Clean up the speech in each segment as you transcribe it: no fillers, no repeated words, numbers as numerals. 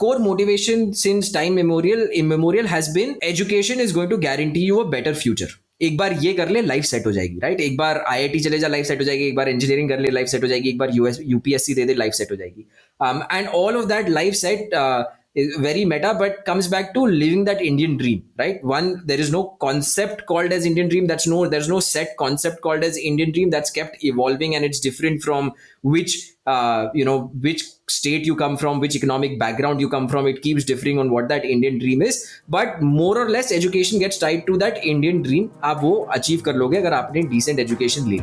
core motivation since time immemorial has been education is going to guarantee you a better future. एक बार ये कर ले life set हो जाएगी, राइट? एक बार आईआईटी चले जा लाइफ सेट हो जाएगी, एक बार इंजीनियरिंग कर ले लाइफ सेट हो जाएगी, एक बार यूपीएससी दे दे लाइफ सेट हो जाएगी. And all of that life set is very meta, but comes back to living that Indian dream, right? One, there is no concept called as Indian dream. There's no set concept called as Indian dream. That's kept evolving, and it's different from which which state you come from, which economic background you come from. It keeps differing on what that Indian dream is, but more or less education gets tied to that Indian dream. आप वो achieve कर लोगे अगर आपने decent education Lee.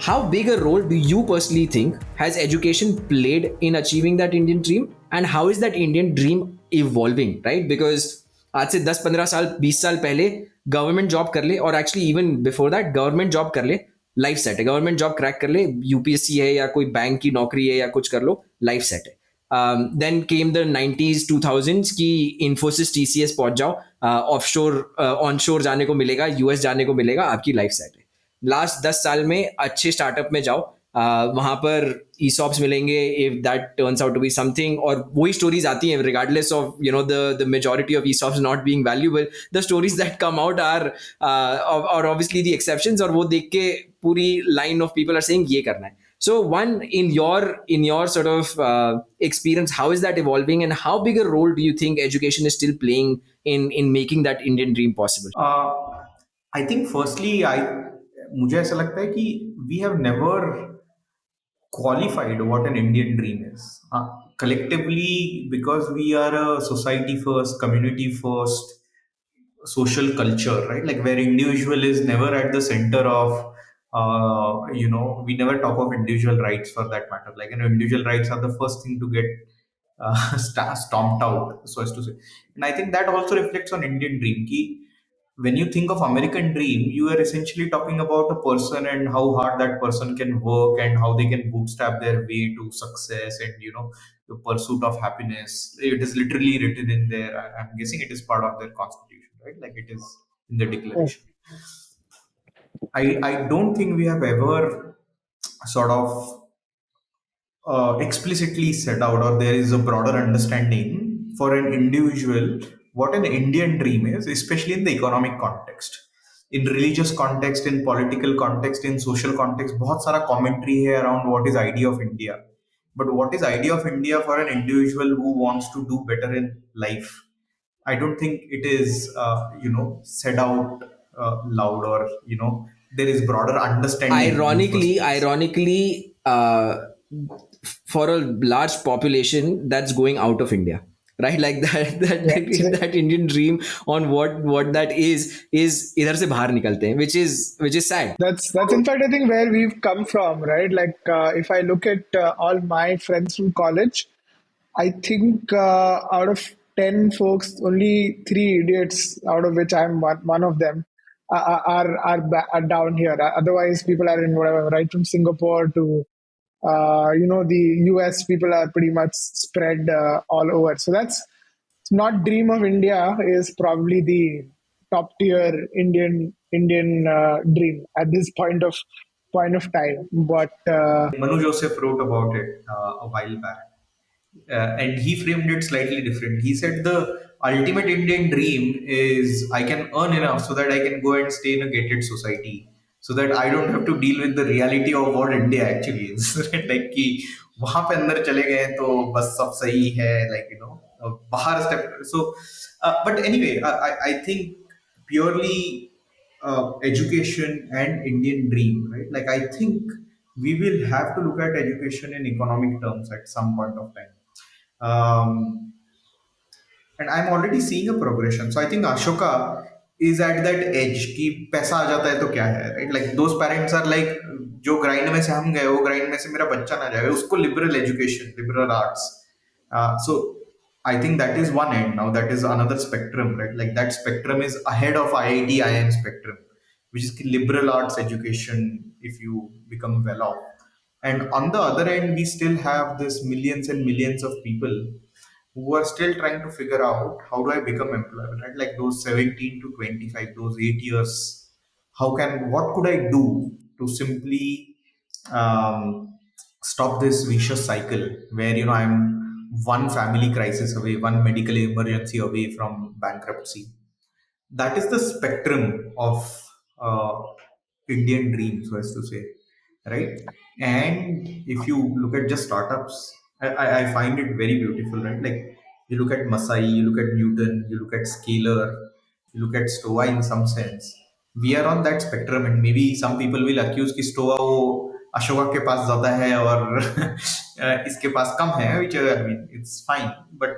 How big a role do you personally think has education played in achieving that Indian dream? And how is that Indian dream evolving, right? Because आज से 10-15 साल 20 साल पहले गवर्नमेंट जॉब कर ले, और actually even before that government job कर ले, लाइफ सेट है. गवर्नमेंट जॉब क्रैक कर ले, यूपीएससी है या कोई बैंक की नौकरी है या कुछ कर लो, लाइफ सेट है. Then came the 90s 2000s की इन्फोसिस टीसीएस पहुंच जाओ, ऑफशोर ऑनशोर जाने को मिलेगा, यूएस जाने को मिलेगा, आपकी लाइफ सेट है. लास्ट 10 साल में अच्छे स्टार्टअप में जाओ, वहां पर ESOPs मिलेंगे if that turns out to be something, और वही स्टोरीज आती हैं regardless of the majority of ESOPs not being valuable. The stories that come out are और ऑब्वियसली द एक्सेप्शंस, और वो देख के पूरी line of people are saying ये करना है. So one, in your sort of experience, how is that evolving, and how big a role do you think education is still playing in making that Indian dream possible? I think firstly, मुझे ऐसा लगता है कि we have never qualified what an Indian dream is. Collectively, because we are a society first, community first, social culture, right? Like where individual is never at the center of, we never talk of individual rights for that matter. Like, individual rights are the first thing to get stomped out, so as to say. And I think that also reflects on Indian dream. Ki when you think of American dream, you are essentially talking about a person and how hard that person can work and how they can bootstrap their way to success and the pursuit of happiness. It is literally written in there. I'm guessing it is part of their constitution, right? Like it is in the declaration. I don't think we have ever sort of explicitly set out, or there is a broader understanding for an individual what an Indian dream is, especially in the economic context, in religious context, in political context, in social context. बहुत सारा commentary है around what is idea of India, but what is idea of India for an individual who wants to do better in life? I don't think it is said out loud, or there is broader understanding. Ironically, for a large population that's going out of India, right? Like that Indian dream on what that is idhar se bahar nikalte hain, which is sad. That's in fact I think where we've come from, right? Like if I look at all my friends from college, I think out of 10 folks, only 3 idiots, out of which I'm one of them, are down here. Otherwise, people are in whatever, right from Singapore to the US. People are pretty much spread all over. So that's not dream of India is probably the top tier Indian dream at this point of time. But Manu Joseph wrote about it a while back. And he framed it slightly different. He said the ultimate Indian dream is I can earn enough so that I can go and stay in a gated society, so that I don't have to deal with the reality of what India actually is. Like कि वहाँ पे अंदर चले गए तो बस सब सही है, like बाहर step. So, but anyway, I think purely education and Indian dream, right? Like I think we will have to look at education in economic terms at some point of time. And I'm already seeing a progression. So I think Ashoka is at that edge कि पैसा आ जाता है तो क्या है, right? Like those parents are like जो grind में से हम गए वो grind में से मेरा बच्चा ना जाए, उसको liberal education, liberal arts. So I think that is one end. Now that is another spectrum, right? Like that spectrum is ahead of IIT IIM spectrum, which is liberal arts education if you become well off. And on the other end, we still have this millions and millions of people who are still trying to figure out how do I become employable, right? Like those 17 to 25, those 8 years, what could I do to simply stop this vicious cycle where I'm one family crisis away, one medical emergency away from bankruptcy. That is the spectrum of uh, Indian dream, so as to say, right? And if you look at just startups, I find it very beautiful, right? Like you look at Masai, you look at Newton, you look at Scalar, you look at Stoa in some sense. We are on that spectrum, and maybe some people will accuse कि Stoa वो अशोका के पास ज्यादा है और इसके पास कम है, which I mean it's fine, but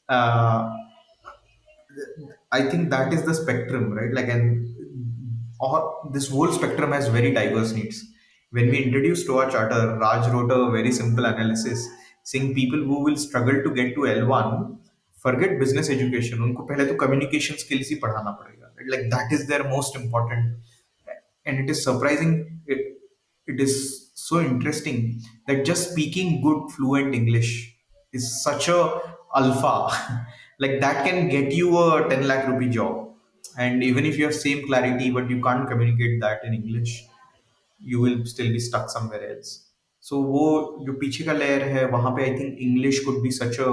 uh, I think that is the spectrum, right? Like, and this whole spectrum has very diverse needs. When we introduced Stoa Charter, Raj wrote a very simple analysis saying people who will struggle to get to L1 forget business education. उनको पहले तो communication skills ही पढ़ाना पड़ेगा. Right? Like that is their most important, and it is surprising. It is so interesting that just speaking good fluent English is such a alpha. Like that can get you a 10 lakh rupee job, and even if you have same clarity but you can't communicate that in English, you will still be stuck somewhere else. So वो जो पीछे का layer है वहाँ पे I think English could be such a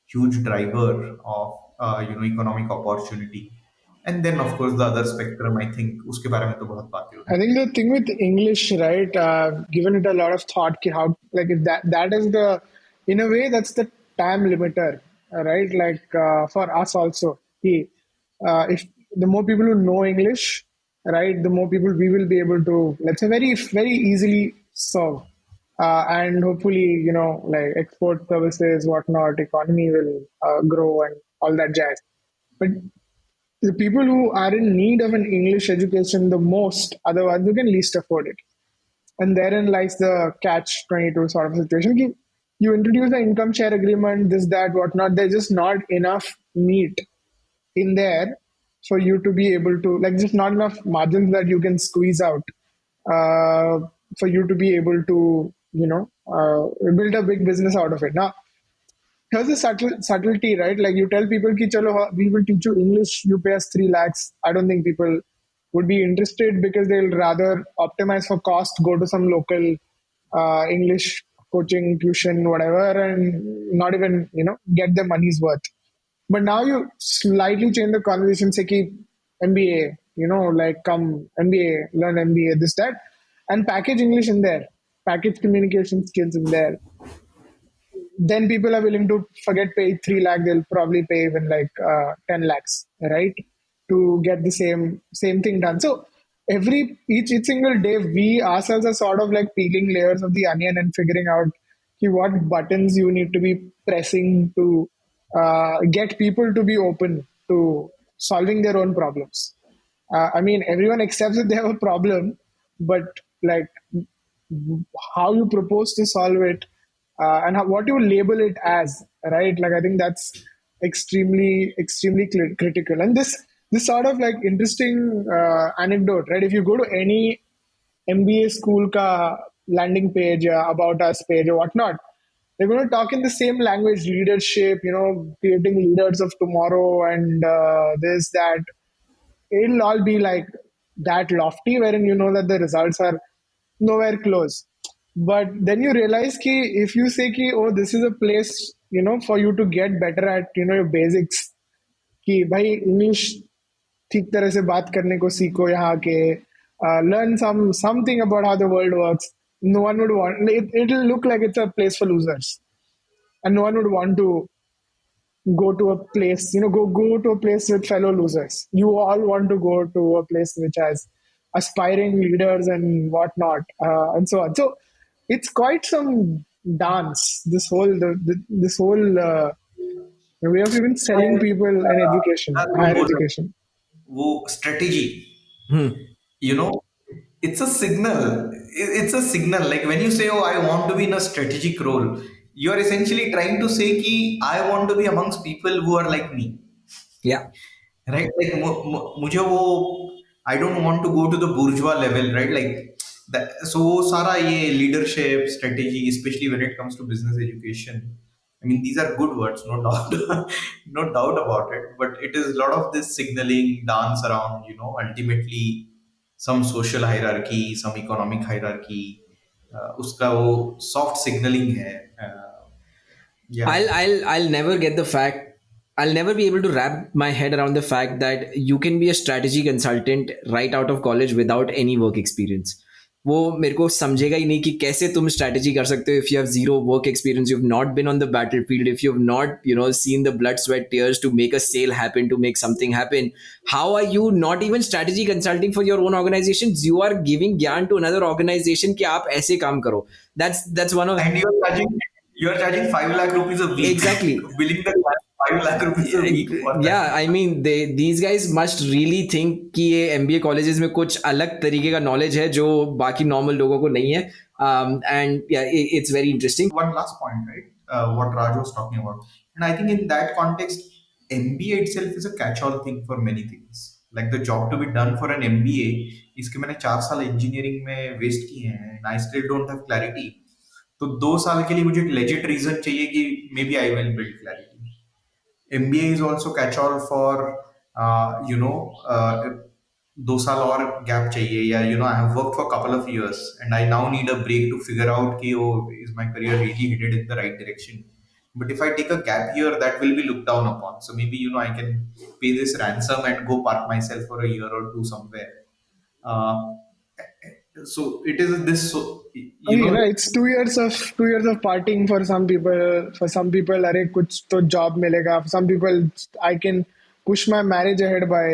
huge driver of economic opportunity. And then of course the other spectrum, I think उसके बारे में तो बहुत बातें होती I think the thing with English, right, given it a lot of thought, ki how like if that is the, in a way, that's the time limiter, right? Like for us also, if the more people who know English, right, the more people we will be able to, let's say, very easily serve, and hopefully, like export services, whatnot, economy will grow and all that jazz. But the people who are in need of an English education the most are the ones who can least afford it. And therein lies the catch 22 sort of situation. You introduce the income share agreement, this, that, whatnot, there's just not enough meat in there for you to be able to, like, just not enough margins that you can squeeze out uh, for you to be able to, build a big business out of it. Now, here's the subtlety, right? Like you tell people, ki, Chalo, we will teach you English, you pay us 3 lakhs. I don't think people would be interested because they'll rather optimize for cost, go to some local English coaching, tuition, whatever, and not even, get their money's worth. But now you slightly change the conversation, say, ki, MBA, like come MBA, learn MBA, this, that, and package English in there, package communication skills in there, then people are willing to forget pay 3 lakh, they'll probably pay even like 10 lakhs, right, to get the same thing done. So each single day we ourselves are sort of like peeling layers of the onion and figuring out what buttons you need to be pressing to get people to be open to solving their own problems. I mean, everyone accepts that they have a problem, but like how you propose to solve it, and what you label it as, right? Like I think that's extremely critical. And this sort of like interesting anecdote, right? If you go to any MBA school ka landing page, about us page or whatnot, they're going to talk in the same language: leadership, creating leaders of tomorrow, and this, that. It'll all be like that lofty, wherein you know that the results are nowhere close. But then you realize ki if you say ki, oh, this is a place, for you to get better at, your basics, कि भाई English ठीक तरह से बात करने को सीखो यहाँ के, learn something about how the world works. No one would want it. It'll look like it's a place for losers, and no one would want to go to a place, go to a place with fellow losers. You all want to go to a place which has aspiring leaders and whatnot, and so on. So it's quite some dance. This whole way of even selling people an education, है. higher education. वो strategy, you know, it's a signal. It's a signal. Like when you say, "Oh, I want to be in a strategic role," you are essentially trying to say, "Ki I want to be amongst people who are like me." Yeah. Right? Like मुझे वो I don't want to go to the bourgeois level, right? Like that. So सारा ये leadership strategy, especially when it comes to business education. I mean, these are good words, no doubt, no doubt about it. But it is a lot of this signaling dance around, ultimately some social hierarchy, some economic hierarchy. उसका वो soft signaling है. Yeah. I'll never get the fact. I'll never be able to wrap my head around the fact that you can be a strategy consultant right out of college without any work experience. वो मेरे को समझेगा ही नहीं कि कैसे तुम strategy कर सकते हो if you have zero work experience, you've not been on the battlefield, if you've not seen the blood sweat tears to make a sale happen, to make something happen. How are you not even strategy consulting for your own organizations? You are giving ज्ञान to another organization कि आप ऐसे काम करो. That's one of And you're charging 5 lakh rupees a week. exactly. Billing the client 5 lakh rupees a week for that. Yeah, I mean these guys must really think कि ये MBA colleges में कुछ अलग तरीके का knowledge है जो बाकी normal लोगों को नहीं है. And yeah, it's very interesting. One last point, right? What Raj was talking about. And I think in that context, MBA itself is a catch-all thing for many things. Like the job to be done for an MBA, इसके मैंने 4 साल engineering में waste किए हैं, and I still don't have clarity. तो 2 साल के लिए मुझे एक legit reason चाहिए कि maybe I will build clarity. MBA is also catch-all for uh, 2 साल और gap चाहिए या I have worked for a couple of years and I now need a break to figure out कि is my career really headed in the right direction. But if I take a gap year, that will be looked down upon. So maybe I can pay this ransom and go park myself for a year or two somewhere. Uh, so it is this. So it's 2 years of partying for some people. For some people, अरे कुछ तो job मिलेगा. For some people, I can push my marriage ahead by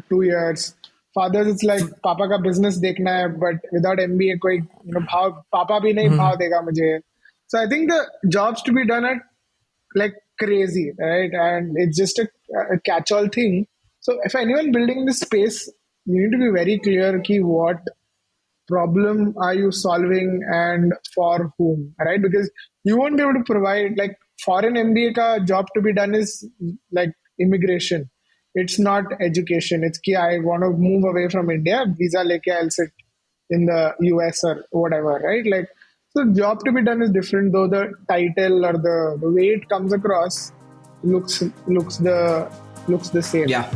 2 years. Fathers, it's like पापा का business देखना है, but without MBA कोई भाव पापा भी नहीं भाव देगा मुझे. So I think the jobs to be done are like crazy, right? And it's just a catch-all thing. So if anyone building this space, you need to be very clear key what problem are you solving and for whom, right? Because you won't be able to provide like foreign MBA ka job to be done is like immigration. It's not education. It's ki I want to move away from India, visa leke I'll sit in the US or whatever, right? Like so job to be done is different, though the title or the way it comes across looks the same. Yeah.